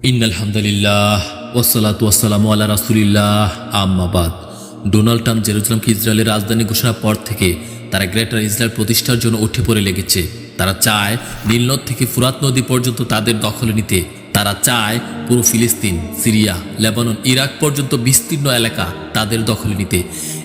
ইন্নালহামদুলিল্লাহ ওয়াসসালাতু ওয়াসসালামু আলা রাসূলিল্লাহ আম্মা বাদ। ডোনাল্ড ট্রাম্প জেরুজালেমকে ইসরায়েলের রাজধানী ঘোষণার পর থেকে তারা গ্রেটার ইসরায়েল প্রতিষ্ঠার জন্য উঠে পড়ে লেগেছে। তারা চায় নীল নদ থেকে ফুরাত নদী পর্যন্ত তাদের দখলে নিতে। তারা চায় পুরো ফিলিস্তিন, সিরিয়া, লেবানন, ইরাক পর্যন্ত বিস্তীর্ণ এলাকা তাদের দখলে নিতে।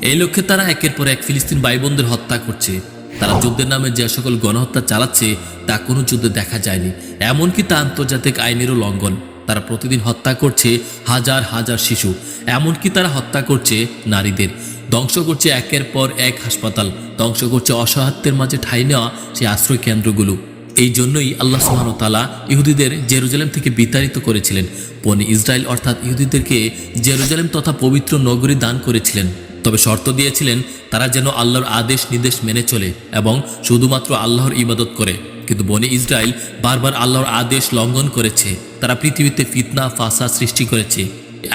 এই লক্ষ্যে তারা একের পর এক ফিলিস্তিন ভাই বোনদের হত্যা করছে। তারা যুদ্ধের নামে যে সকল গণহত্যা চালাচ্ছে তা কোনো যুদ্ধে দেখা যায়নি, এমনকি তা আন্তর্জাতিক আইনেরও লঙ্ঘন। তারা প্রতিদিন হত্যা করছে হাজার হাজার শিশু, এমনকি তারা হত্যা করছে নারীদের, ধ্বংস করছে একের পর এক হাসপাতাল, ধ্বংস করছে অসহায়ত্বের মাঝে ঠাঁই নেওয়া সেই আশ্রয় কেন্দ্রগুলো। এই জন্যই আল্লাহ সুবহানাহু ওয়া তাআলা ইহুদিদের জেরুজালেম থেকে বিতাড়িত করেছিলেন। বনি ইসরায়েল অর্থাৎ ইহুদিদেরকে জেরুজালেম তথা পবিত্র নগরী দান করেছিলেন, তবে শর্ত দিয়েছিলেন তারা যেন আল্লাহর আদেশ নির্দেশ মেনে চলে এবং শুধুমাত্র আল্লাহর ইবাদত করে। কিন্তু বনি ইসরায়েল বারবার আল্লাহর আদেশ লঙ্ঘন করেছে। তারা পৃথিবীতে ফিতনা ফাসাদ সৃষ্টি করেছে,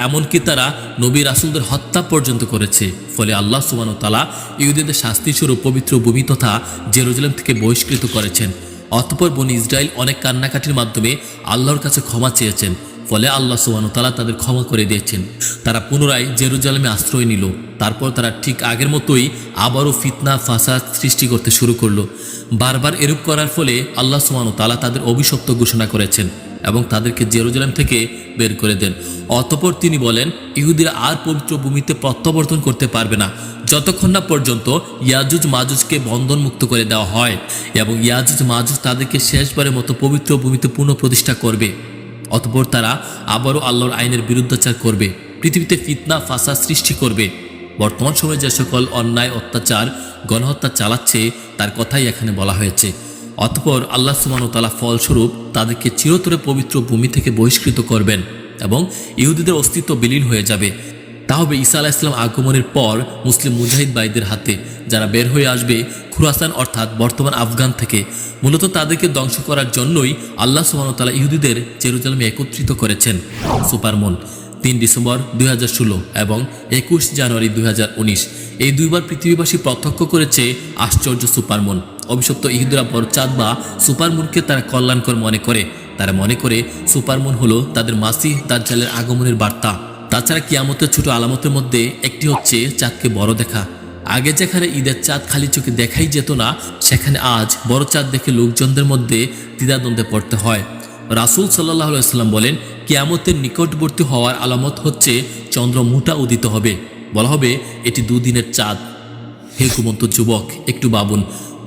এমনকি তারা নবী রাসূলদের হত্যা পর্যন্ত করেছে। ফলে আল্লাহ সুবহানাহু ওয়া তাআলা ইহুদিদের শাস্তিস্বরূপ পবিত্র ভূমি তথা জেরুজালেম থেকে বহিষ্কৃত করেছেন। অতঃপর বনি ইসরায়েল অনেক কান্নাকাটির মাধ্যমে আল্লাহর কাছে ক্ষমা চেয়েছেন। ফলে আল্লাহ সুবহানাহু ওয়া তাআলা তাদের ক্ষমা করে দিয়েছেন। তারা পুনরায় জেরুজালেমে আশ্রয় নিল। তারপর তারা ঠিক আগের মতোই আবারও ফিতনা ফাসাদ সৃষ্টি করতে শুরু করলো। বারবার এরূপ করার ফলে আল্লাহ সুবহানাহু ওয়া তাআলা তাদের অভিশপ্ত ঘোষণা করেছেন এবং তাদেরকে জেরুজালেম থেকে বের করে দেন। অতঃপর তিনি বলেন, ইহুদিরা আর পবিত্র ভূমিতে প্রত্যাবর্তন করতে পারবে না যতক্ষণ না পর্যন্ত ইয়াজুজ মাজুজকে বন্ধনমুক্ত করে দেওয়া হয় এবং ইয়াজুজ মাজুজ তাদেরকে শেষবারের মতো পবিত্র ভূমিতে পুনঃপ্রতিষ্ঠা করবে। অতঃপর তারা আবারও আল্লাহর আইনের বিরুদ্ধাচার করবে, পৃথিবীতে ফিতনা ফাসাদ সৃষ্টি করবে। বর্তমান সময়ে যে সকল অন্যায় অত্যাচার গণহত্যা চালাচ্ছে তার কথাই এখানে বলা হয়েছে। অতঃপর আল্লাহ সুবহানাহু ওয়া তাআলা ফলস্বরূপ তাদেরকে চিরতরে পবিত্র ভূমি থেকে বহিষ্কৃত করবেন এবং ইহুদিদের অস্তিত্ব বিলীন হয়ে যাবে। তা হবে ঈসা আলাইহিস সালাম আগমনের পর মুসলিম মুজাহিদ ভাইদের হাতে, যারা বের হয়ে আসবে খুরাসান অর্থাৎ বর্তমান আফগান থেকে। মূলত তাদেরকে ধ্বংস করার জন্যই আল্লাহ সুবহানাহু ওয়া তাআলা ইহুদিদের জেরুজালেমে একত্রিত করেছেন। সুপারমুন 3 ডিসেম্বর 2016 এবং 21 জানুয়ারি 2019 এই দুইবার পৃথিবীবাসী প্রত্যক্ষ করেছে আশ্চর্য সুপারমুন। অভিশপ্ত ইহুদিরা বড় চাঁদ বা সুপারমুনকে তারা কল্যাণকর মনে করে। তারা মনে করে সুপারমুন হলো তাদের মাসিহ দাজ্জালের আগমনের বার্তা। তাছাড়া কিয়ামতের ছোট আলামতের মধ্যে একটি হচ্ছে চাঁদকে বড় দেখা। আগে যেখানে ঈদের চাঁদ খালি চোখে দেখাই যেত না, সেখানে আজ বড় চাঁদ দেখে লোকজনদের মধ্যে দ্বিধাদ্বন্দ্বে পড়তে হয়। রাসূল সাল্লাল্লাহু আলাইহি ওয়াসাল্লাম বলেন, কিয়ামতের নিকটবর্তী হওয়ার আলামত হচ্ছে চন্দ্র মোটা উদিত হবে। বলা হবে এটি দুদিনের চাঁদ। হে ঘুমন্ত যুবক, একটু ভাবুন,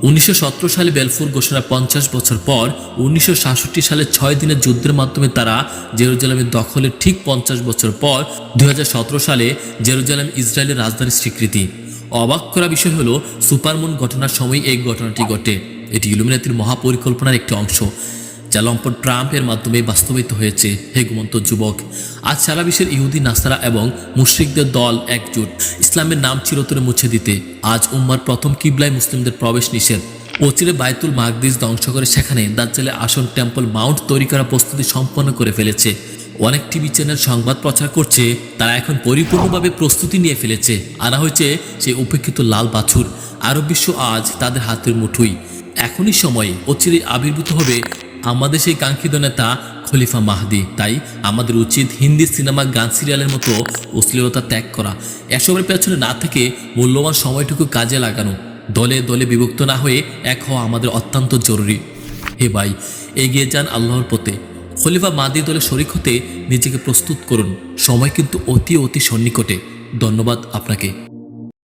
1917 সালে বেলফুর ঘোষণার 50 বছর পর 1966 সালে 6 দিনের যুদ্ধের মাধ্যমে তারা জেরুজালেমের দখলের ঠিক 50 বছর পর 2017 সালে জেরুজালেম ইসরায়েলের রাজধানীর স্বীকৃতি। অবাক করা বিষয় হলো সুপারমুন ঘটনার সময় এই ঘটনাটি ঘটে। এটি ইলুমিনাতির মহাপরিকল্পনার একটি অংশ, যা লম্পট ট্রাম্পের মাধ্যমে বাস্তবায়িত হয়েছে। হে ঘুমন্ত যুবক, আজ সারা বিশ্বের ইহুদি, নাসারা এবং মুশরিকদের দল একজোট ইসলামের নাম চিরতরে মুছে দিতে। আজ উম্মার প্রথম কিবলায় মুসলিমদের প্রবেশ নিষেধ। অচিরে বাইতুল মাকদিস ধ্বংস করে সেখানে দাজ্জালের আসন টেম্পল মাউন্ট তৈরি করার প্রস্তুতি সম্পন্ন করে ফেলেছে। অনেক টিভি চ্যানেল সংবাদ প্রচার করছে তারা এখন পরিপূর্ণভাবে প্রস্তুতি নিয়ে ফেলেছে। আনা হয়েছে সেই উপেক্ষিত লাল বাছুর। আরব বিশ্ব আজ তাদের হাতের মুঠোই। এখনই সময় অচিরে আবির্ভূত হবে আমাদের সেই কাঙ্ক্ষিত নেতা খলিফা মাহদি। তাই আমাদের উচিত হিন্দি সিনেমা, গান, সিরিয়ালের মতো অশ্লীলতা ত্যাগ করা, এসবের পেছনে না থেকে মূল্যবান সময়টুকু কাজে লাগানো। দলে দলে বিভক্ত না হয়ে এক হওয়া আমাদের অত্যন্ত জরুরি। হে ভাই, এগিয়ে যান আল্লাহর পথে। খলিফা মাহদি দলে শরিক হতে নিজেকে প্রস্তুত করুন। সময় কিন্তু অতি সন্নিকটে। ধন্যবাদ আপনাকে।